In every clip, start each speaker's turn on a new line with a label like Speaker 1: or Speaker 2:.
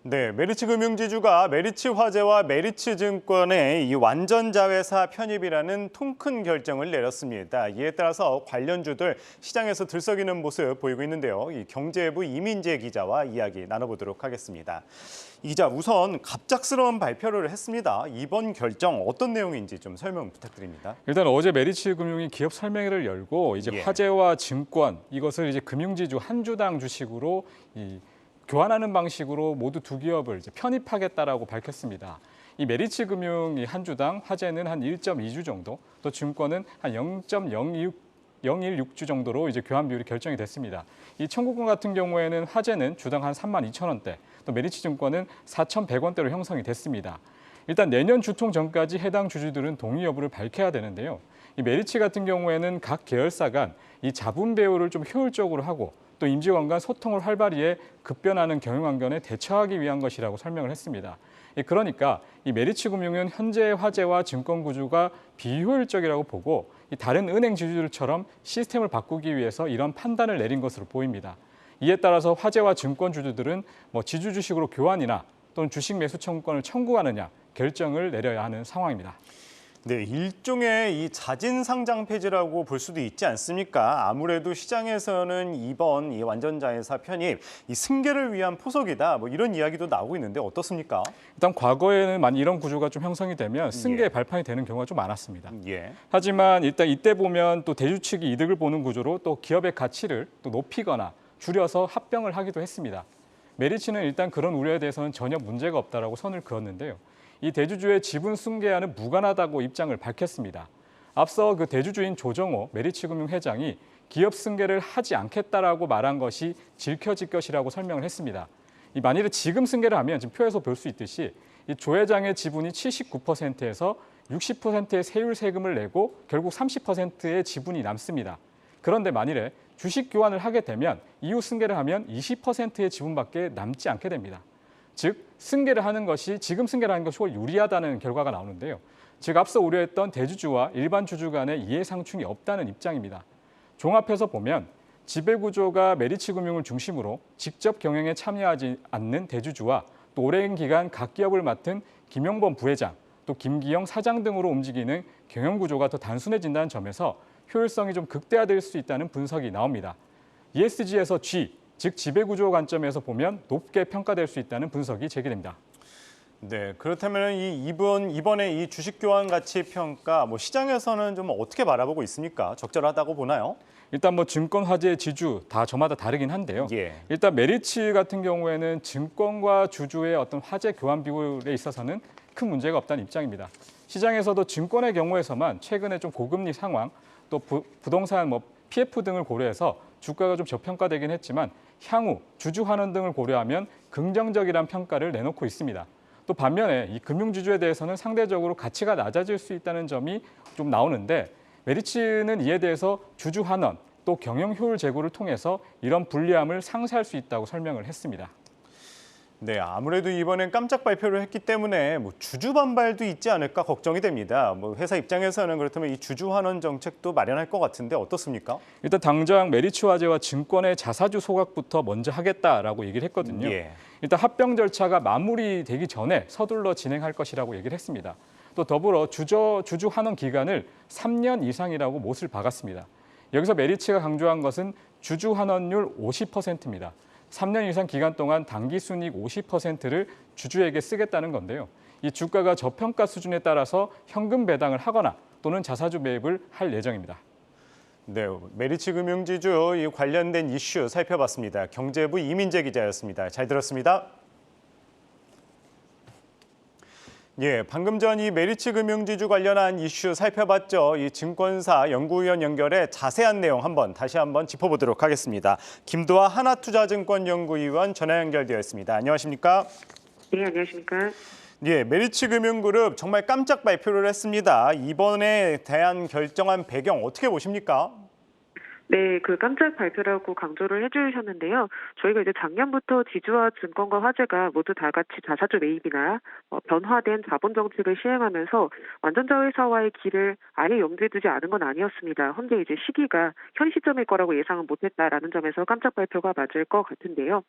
Speaker 1: 네, 메리츠금융지주가 메리츠화재와 메리츠증권의 이 완전자회사 편입이라는 통 큰 결정을 내렸습니다. 이에 따라서 관련주들 시장에서 들썩이는 모습 보이고 있는데요. 이 경제부 이민재 기자와 이야기 나눠보도록 하겠습니다. 이 기자, 우선 갑작스러운 발표를 했습니다. 이번 결정 어떤 내용인지 좀 설명 부탁드립니다.
Speaker 2: 일단 어제 메리츠금융이 기업 설명회를 열고 이제
Speaker 1: 예.
Speaker 2: 화재와 증권 이것을 이제 금융지주 한 주당 주식으로 교환하는 방식으로 모두 두 기업을 이제 편입하겠다라고 밝혔습니다. 이 메리츠금융이 한 주당 화재는 한 1.2주 정도, 또 증권은 한 0.016주 정도로 이제 교환 비율이 결정이 됐습니다. 이 청구권 같은 경우에는 화재는 주당 한 32,000원대, 또 메리츠증권은 4,100원대로 형성이 됐습니다. 일단 내년 주통 전까지 해당 주주들은 동의 여부를 밝혀야 되는데요. 이 메리츠 같은 경우에는 각 계열사 간 이 자본 배분을 좀 효율적으로 하고 또 임직원 간 소통을 활발히 해 급변하는 경영 환경에 대처하기 위한 것이라고 설명을 했습니다. 그러니까 이 메리츠금융은 현재의 화재와 증권 구조가 비효율적이라고 보고 이 다른 은행 주주들처럼 시스템을 바꾸기 위해서 이런 판단을 내린 것으로 보입니다. 이에 따라서 화재와 증권 주주들은 지주 주식으로 교환이나 또는 주식 매수 청구권을 청구하느냐 결정을 내려야 하는 상황입니다.
Speaker 1: 네, 일종의 이 자진 상장 폐지라고 볼 수도 있지 않습니까? 아무래도 시장에서는 이번 이 완전자회사 편입, 이 승계를 위한 포석이다, 이런 이야기도 나오고 있는데 어떻습니까?
Speaker 2: 일단 과거에는 많이 이런 구조가 좀 형성이 되면 승계
Speaker 1: 예.
Speaker 2: 발판이 되는 경우가 좀 많았습니다.
Speaker 1: 예.
Speaker 2: 하지만 일단 이때 보면 또 대주 측이 이득을 보는 구조로 또 기업의 가치를 또 높이거나 줄여서 합병을 하기도 했습니다. 메리츠는 일단 그런 우려에 대해서는 전혀 문제가 없다라고 선을 그었는데요. 이 대주주의 지분 승계와는 무관하다고 입장을 밝혔습니다. 앞서 그 대주주인 조정호 메리츠금융 회장이 기업 승계를 하지 않겠다라고 말한 것이 질켜질 것이라고 설명을 했습니다. 만일에 지금 승계를 하면 지금 표에서 볼 수 있듯이 이 조 회장의 지분이 79%에서 60%의 세율 세금을 내고 결국 30%의 지분이 남습니다. 그런데 만일에 주식 교환을 하게 되면 이후 승계를 하면 20%의 지분밖에 남지 않게 됩니다. 즉 승계를 하는 것이 지금 승계를 하는 것이 훨 유리하다는 결과가 나오는데요. 즉 앞서 우려했던 대주주와 일반 주주 간의 이해상충이 없다는 입장입니다. 종합해서 보면 지배구조가 메리츠금융을 중심으로 직접 경영에 참여하지 않는 대주주와 또 오랜 기간 각 기업을 맡은 김용범 부회장, 또 김기영 사장 등으로 움직이는 경영구조가 더 단순해진다는 점에서 효율성이 좀 극대화될 수 있다는 분석이 나옵니다. ESG에서 G, 즉 지배구조 관점에서 보면 높게 평가될 수 있다는 분석이 제기됩니다.
Speaker 1: 네, 그렇다면 이번에 이 주식 교환 가치 평가 시장에서는 좀 어떻게 바라보고 있습니까? 적절하다고 보나요?
Speaker 2: 일단 증권 화재 지주 다 저마다 다르긴 한데요.
Speaker 1: 예.
Speaker 2: 일단 메리츠 같은 경우에는 증권과 주주의 어떤 화재 교환 비율에 있어서는 큰 문제가 없다는 입장입니다. 시장에서도 증권의 경우에서만 최근에 좀 고금리 상황, 또 부동산 PF 등을 고려해서 주가가 좀 저평가되긴 했지만 향후 주주 환원 등을 고려하면 긍정적이란 평가를 내놓고 있습니다. 또 반면에 이 금융주주에 대해서는 상대적으로 가치가 낮아질 수 있다는 점이 좀 나오는데 메리츠는 이에 대해서 주주 환원 또 경영 효율 제고를 통해서 이런 불리함을 상쇄할 수 있다고 설명을 했습니다.
Speaker 1: 네, 아무래도 이번엔 깜짝 발표를 했기 때문에 주주 반발도 있지 않을까 걱정이 됩니다. 회사 입장에서는 그렇다면 이 주주 환원 정책도 마련할 것 같은데 어떻습니까?
Speaker 2: 일단 당장 메리츠 화재와 증권의 자사주 소각부터 먼저 하겠다라고 얘기를 했거든요.
Speaker 1: 예.
Speaker 2: 일단 합병 절차가 마무리되기 전에 서둘러 진행할 것이라고 얘기를 했습니다. 또 더불어 주주 환원 기간을 3년 이상이라고 못을 박았습니다. 여기서 메리츠가 강조한 것은 주주 환원율 50%입니다. 3년 이상 기간 동안 당기 순이익 50%를 주주에게 쓰겠다는 건데요. 이 주가가 저평가 수준에 따라서 현금 배당을 하거나 또는 자사주 매입을 할 예정입니다.
Speaker 1: 네, 메리츠금융지주 이 관련된 이슈 살펴봤습니다. 경제부 이민재 기자였습니다. 잘 들었습니다. 예, 방금 전 이 메리츠금융지주 관련한 이슈 살펴봤죠. 이 증권사 연구위원 연결해 자세한 내용 다시 한번 짚어보도록 하겠습니다. 김도하 하나투자증권 연구위원 전화 연결되어 있습니다. 안녕하십니까?
Speaker 3: 네, 안녕하십니까?
Speaker 1: 예, 메리츠금융그룹 정말 깜짝 발표를 했습니다. 이번에 대한 결정한 배경 어떻게 보십니까?
Speaker 3: 네, 그 깜짝 발표라고 강조를 해주셨는데요. 저희가 이제 작년부터 지주와 증권과 화재가 모두 다 같이 자사주 매입이나 변화된 자본 정책을 시행하면서 완전자회사와의 길을 아예 염두에 두지 않은 건 아니었습니다. 현재 이제 시기가 현 시점일 거라고 예상은 못했다라는 점에서 깜짝 발표가 맞을 것 같은데요.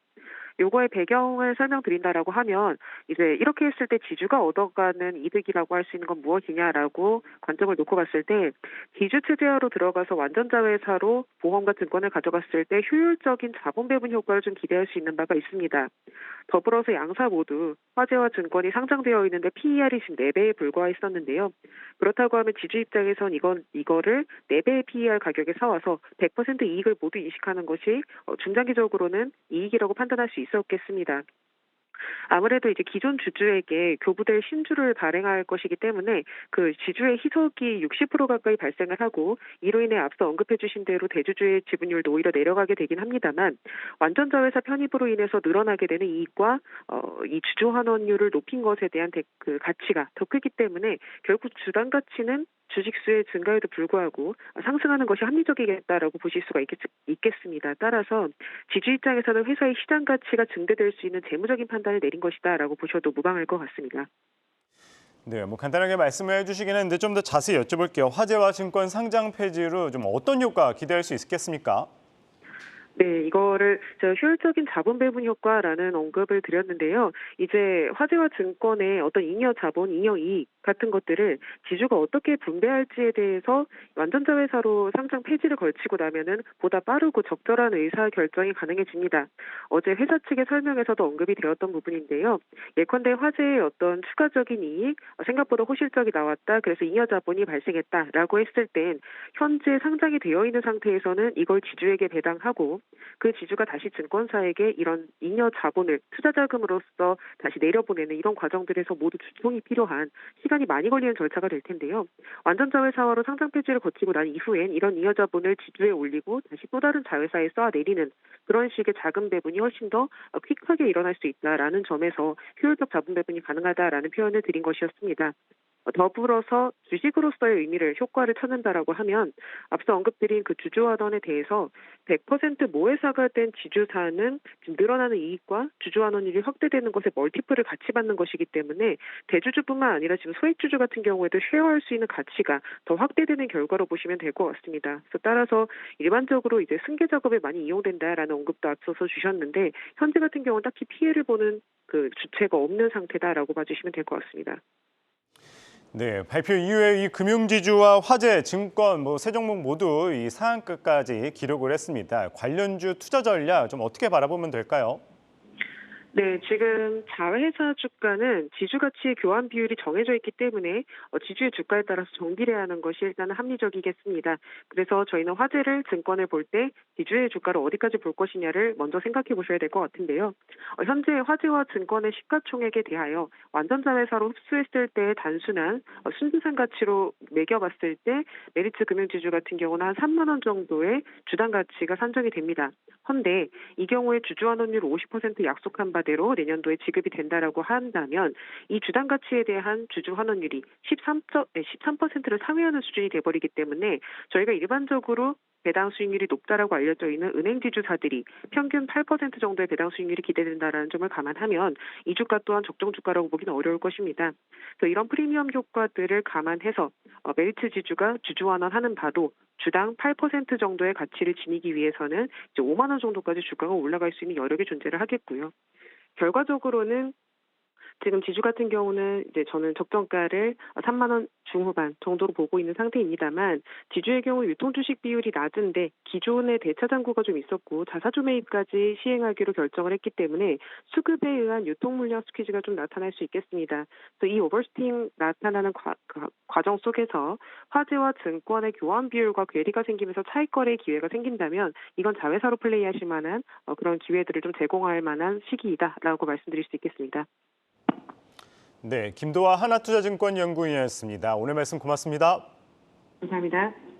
Speaker 3: 요거의 배경을 설명드린다라고 하면 이제 이렇게 했을 때 지주가 얻어가는 이득이라고 할 수 있는 건 무엇이냐라고 관점을 놓고 봤을 때 지주 체제화로 들어가서 완전 자회사로 보험과 증권을 가져갔을 때 효율적인 자본 배분 효과를 좀 기대할 수 있는 바가 있습니다. 더불어서 양사 모두 화재와 증권이 상장되어 있는데 PER이 지금 4배에 불과했었는데요. 그렇다고 하면 지주 입장에선 이거를 4배의 PER 가격에 사와서 100% 이익을 모두 인식하는 것이 중장기적으로는 이익이라고 판단할 수 있었겠습니다. 아무래도 이제 기존 주주에게 교부될 신주를 발행할 것이기 때문에 그 지주의 희석이 60% 가까이 발생을 하고 이로 인해 앞서 언급해 주신 대로 대주주의 지분율도 오히려 내려가게 되긴 합니다만 완전 자회사 편입으로 인해서 늘어나게 되는 이익과 이 주주 환원율을 높인 것에 대한 그 가치가 더 크기 때문에 결국 주당 가치는 주식수의 증가에도 불구하고 상승하는 것이 합리적이겠다라고 보실 수가 있겠습니다. 따라서 지주 입장에서는 회사의 시장 가치가 증대될 수 있는 재무적인 판단을 내린 것이다라고 보셔도 무방할 것 같습니다.
Speaker 1: 네, 뭐 간단하게 말씀을 해주시긴 했는데 좀 더 자세히 여쭤볼게요. 화재와 증권 상장 폐지로 좀 어떤 효과 기대할 수 있겠습니까?
Speaker 3: 네, 이거를 제가 효율적인 자본 배분 효과라는 언급을 드렸는데요. 이제 화재와 증권의 어떤 잉여 자본, 잉여 이익 같은 것들을 지주가 어떻게 분배할지에 대해서 완전 자회사로 상장 폐지를 걸치고 나면은 보다 빠르고 적절한 의사 결정이 가능해집니다. 어제 회사 측의 설명에서도 언급이 되었던 부분인데요. 예컨대 화재의 어떤 추가적인 이익, 생각보다 호실적이 나왔다. 그래서 잉여 자본이 발생했다라고 했을 땐 현재 상장이 되어 있는 상태에서는 이걸 지주에게 배당하고 그 지주가 다시 증권사에게 이런 잉여 자본을 투자 자금으로서 다시 내려보내는 이런 과정들에서 모두 주총이 필요한 시간이 많이 걸리는 절차가 될 텐데요. 완전 자회사화로 상장 폐지를 거치고 난 이후엔 이런 잉여 자본을 지주에 올리고 다시 또 다른 자회사에 쏴내리는 그런 식의 자금 배분이 훨씬 더 퀵하게 일어날 수 있다라는 점에서 효율적 자본 배분이 가능하다라는 표현을 드린 것이었습니다. 더불어서 주식으로서의 의미를 효과를 찾는다라고 하면 앞서 언급드린 그 주주환원에 대해서 100% 모회사가 된 지주사는 늘어나는 이익과 주주환원율이 확대되는 것에 멀티플을 같이 받는 것이기 때문에 대주주뿐만 아니라 지금 소액주주 같은 경우에도 쉐어할 수 있는 가치가 더 확대되는 결과로 보시면 될 것 같습니다. 그래서 따라서 일반적으로 이제 승계 작업에 많이 이용된다라는 언급도 앞서서 주셨는데 현재 같은 경우는 딱히 피해를 보는 그 주체가 없는 상태다라고 봐주시면 될 것 같습니다.
Speaker 1: 네, 발표 이후에 이 금융지주와 화재, 증권, 세 종목 모두 이 상한가까지 기록을 했습니다. 관련주 투자 전략 좀 어떻게 바라보면 될까요?
Speaker 3: 네, 지금 자회사 주가는 지주 가치 교환 비율이 정해져 있기 때문에 지주의 주가에 따라서 정비례 하는 것이 일단은 합리적이겠습니다. 그래서 저희는 화재를 증권을 볼 때 지주의 주가를 어디까지 볼 것이냐를 먼저 생각해 보셔야 될 것 같은데요. 현재 화재와 증권의 시가총액에 대하여 완전 자회사로 흡수했을 때 단순한 순수상 가치로 매겨봤을 때 메리츠 금융지주 같은 경우는 한 3만 원 정도의 주당 가치가 산정이 됩니다. 헌데 이 경우에 주주환원율 50% 약속한 바대로 내년도에 지급이 된다라고 한다면 이 주당 가치에 대한 주주 환원율이 13%를 상회하는 수준이 돼버리기 때문에 저희가 일반적으로 배당 수익률이 높다라고 알려져 있는 은행 지주사들이 평균 8% 정도의 배당 수익률이 기대된다라는 점을 감안하면 이 주가 또한 적정 주가라고 보기는 어려울 것입니다. 그래서 이런 프리미엄 효과들을 감안해서 메리츠 지주가 주주 환원하는 바도 주당 8% 정도의 가치를 지니기 위해서는 이제 5만 원 정도까지 주가가 올라갈 수 있는 여력이 존재를 하겠고요. 결과적으로는 지금 지주 같은 경우는 이제 저는 적정가를 3만 원 중후반 정도로 보고 있는 상태입니다만 지주의 경우 유통 주식 비율이 낮은데 기존에 대차 잔고가 좀 있었고 자사주 매입까지 시행하기로 결정을 했기 때문에 수급에 의한 유통 물량 스퀴즈가 좀 나타날 수 있겠습니다. 그래서 이 오버슈팅 나타나는 과정 속에서 화재와 증권의 교환 비율과 괴리가 생기면서 차익 거래의 기회가 생긴다면 이건 자회사로 플레이하실 만한 그런 기회들을 좀 제공할 만한 시기이다라고 말씀드릴 수 있겠습니다.
Speaker 1: 네, 김도화 하나투자증권 연구위원이었습니다. 오늘 말씀 고맙습니다.
Speaker 3: 감사합니다.